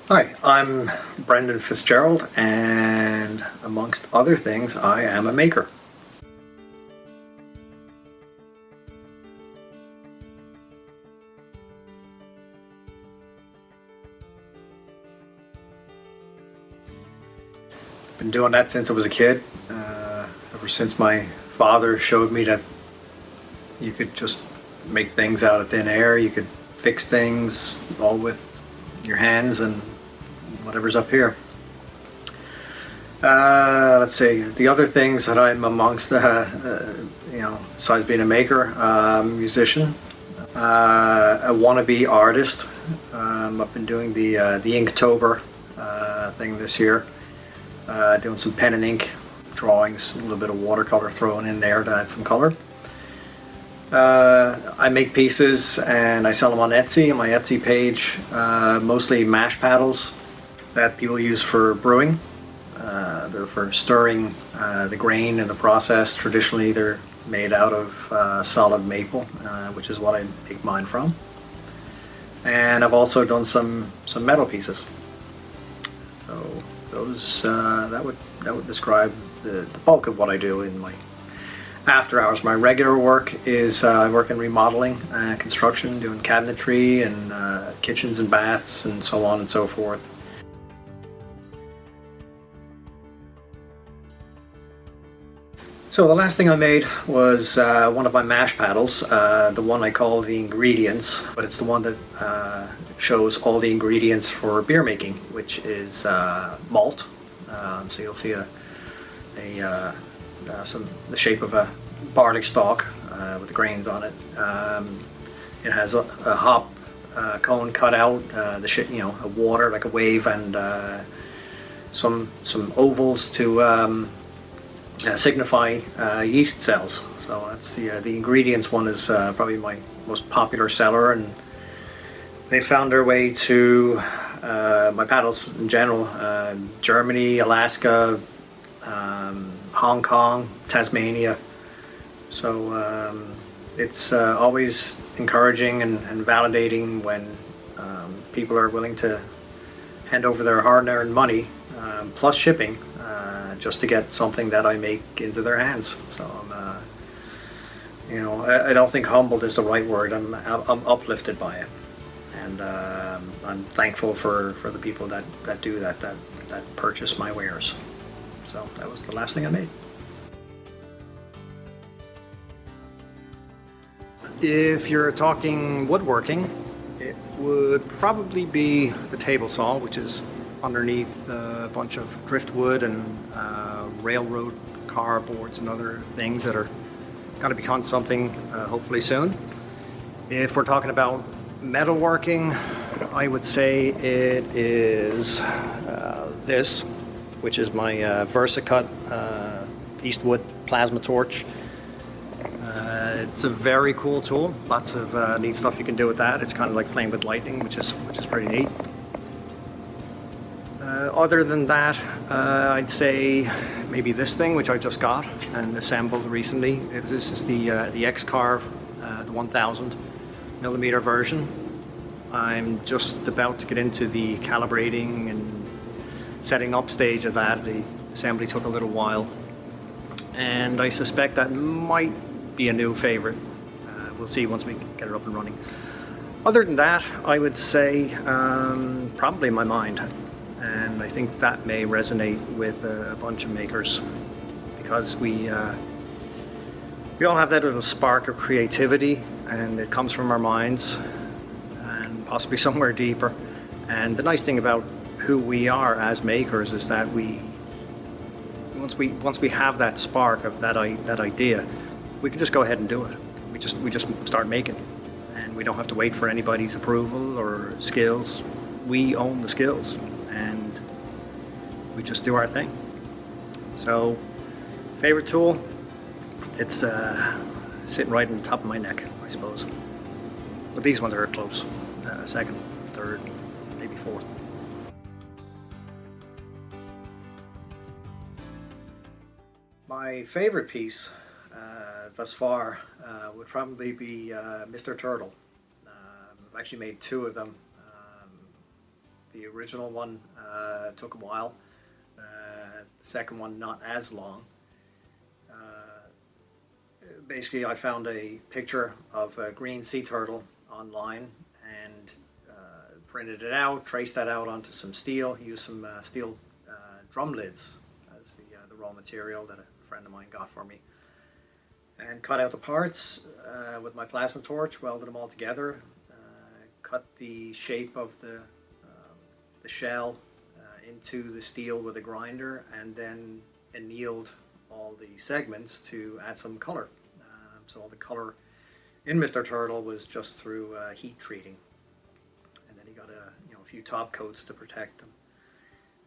Hi, I'm Brendan Fitzgerald, and amongst other things, I am a maker. Been doing that since I was a kid. Ever since my father showed me that you could just make things out of thin air, you could fix things all with your hands and whatever's up here. Let's see, the other things that I'm amongst, besides being a maker, musician, a wannabe artist. I've been doing the Inktober thing this year, doing some pen and ink drawings, a little bit of watercolor thrown in there to add some color. I make pieces and I sell them on Etsy, on my Etsy page, mostly mash paddles that people use for brewing. They're for stirring the grain in the process. Traditionally, they're made out of solid maple, which is what I make mine from. And I've also done some metal pieces. So those that would describe the bulk of what I do in my after hours. My regular work is I work in remodeling, construction, doing cabinetry and kitchens and baths and so on and so forth. So the last thing I made was one of my mash paddles, the one I call the ingredients, but it's the one that shows all the ingredients for beer making, which is malt. So you'll see the shape of a barley stalk with the grains on it. It has a hop cone cut out, a water like a wave, and some ovals to signify yeast cells. So that's the ingredients one is probably my most popular seller, and they found their way to my paddles in general. Germany, Alaska, Hong Kong, Tasmania. So it's always encouraging and validating when people are willing to hand over their hard-earned money plus shipping just to get something that I make into their hands. So I don't think humbled is the right word. I'm uplifted by it, and I'm thankful for the people that do that purchase my wares. So that was the last thing I made. If you're talking woodworking, it would probably be the table saw, which is underneath a bunch of driftwood and railroad car boards and other things that are going to become something hopefully soon. If we're talking about metalworking, I would say it is this, which is my VersaCut Eastwood plasma torch. It's a very cool tool. Lots of neat stuff you can do with that. It's kind of like playing with lightning, which is pretty neat. Other than that, I'd say maybe this thing, which I just got and assembled recently. This is the X-Carve, the 1000 millimeter version. I'm just about to get into the calibrating and setting up stage of that. The assembly took a little while, and I suspect that might be a new favorite. We'll see once we get it up and running. Other than that, I would say probably my mind. And I think that may resonate with a bunch of makers, because we all have that little spark of creativity, and it comes from our minds and possibly somewhere deeper. And the nice thing about who we are as makers is that once we have that spark of that idea, we can just go ahead and do it. We just start making, and we don't have to wait for anybody's approval or skills. We own the skills, and we just do our thing. So, favorite tool, it's sitting right on the top of my neck, I suppose. But these ones are close, second, third, maybe fourth. My favorite piece thus far would probably be Mr. Turtle. I've actually made two of them. The original one took a while. The second one not as long. Basically, I found a picture of a green sea turtle online and printed it out, traced that out onto some steel, used some steel drum lids as the raw material that a friend of mine got for me, and cut out the parts with my plasma torch, welded them all together, cut the shape of the shell into the steel with a grinder, and then annealed all the segments to add some color. So all the color in Mr. Turtle was just through heat treating, and then he got a few top coats to protect them,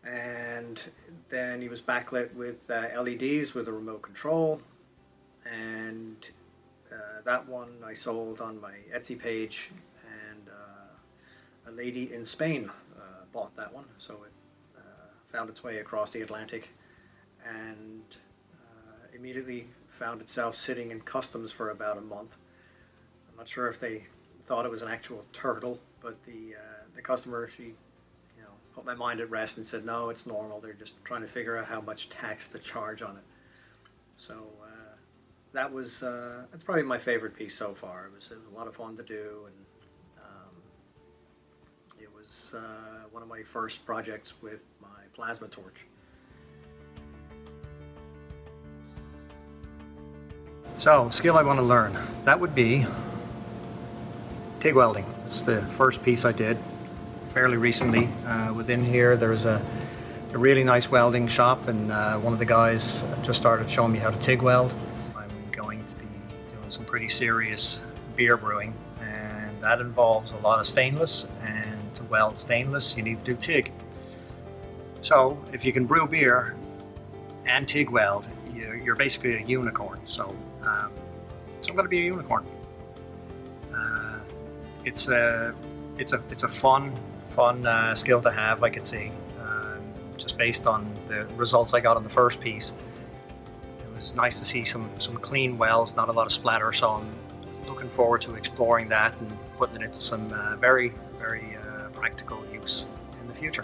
and then he was backlit with LEDs with a remote control, and that one I sold on my Etsy page, and a lady in Spain bought that one, so it found its way across the Atlantic, and immediately found itself sitting in customs for about a month. I'm not sure if they thought it was an actual turtle, but the customer, she put my mind at rest and said, no, it's normal. They're just trying to figure out how much tax to charge on it. So that was that's probably my favorite piece so far. It was a lot of fun to do, and it was one of my first projects with my plasma torch. So, skill I want to learn, that would be TIG welding. This is the first piece I did fairly recently. Within here there's a really nice welding shop, and one of the guys just started showing me how to TIG weld. I'm going to be doing some pretty serious beer brewing, and that involves a lot of stainless, and to weld stainless you need to do TIG. So if you can brew beer and TIG weld, you're basically a unicorn. So I'm going to be a unicorn. It's a fun skill to have, I could see. Just based on the results I got on the first piece, it was nice to see some clean welds, not a lot of splatter. So I'm looking forward to exploring that and putting it into some very practical use in the future.